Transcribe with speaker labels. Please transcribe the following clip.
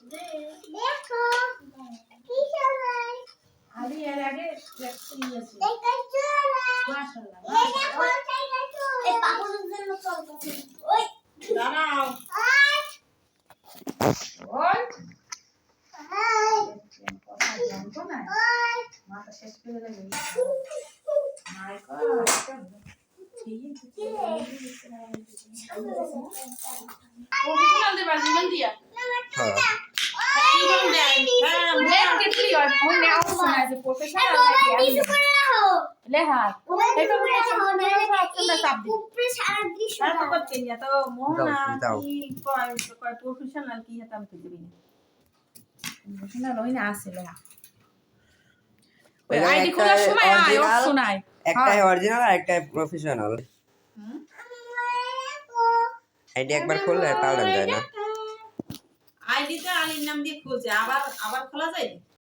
Speaker 1: দেখো কি সবাই
Speaker 2: আরে এর আগে দেখছি আছে
Speaker 1: এটা চলে
Speaker 2: মাশাআল্লাহ
Speaker 1: এটা কোথায় গেছো এই বাবুর জন্য চলতেছে ওই
Speaker 2: দাঁড়াও
Speaker 1: ওই
Speaker 2: ওই
Speaker 1: হাই
Speaker 2: কথা জানতো না
Speaker 1: ওই
Speaker 2: মাথা শেষ করে দেবে মাই গড প্রফেশনাল দে বাজিমান দিয়া লেখ কিতলি হয় কোন নে অপশন আছে প্রফেশনাল নাকি
Speaker 1: কিছু করে রাখো
Speaker 2: লেখা এটা অপশন না চাপ দি
Speaker 1: উপরে সারা দৃশ্য
Speaker 2: তার তো করতে নিয়া তো মোহনা কি কয় কয় প্রফেশনাল কি হতাম তো দিবি না প্রফেশনাল হই না আছে লেখা ওই আইডি খোলার সময় আয় অপশন আয়
Speaker 3: একটাই অরিজিনাল আর একটাই প্রফেশনাল আইডি একবার খুললে পাল্টানো যায় না
Speaker 2: আইডিতে আলীর নাম দিয়ে খুলছে আবার খোলা যায়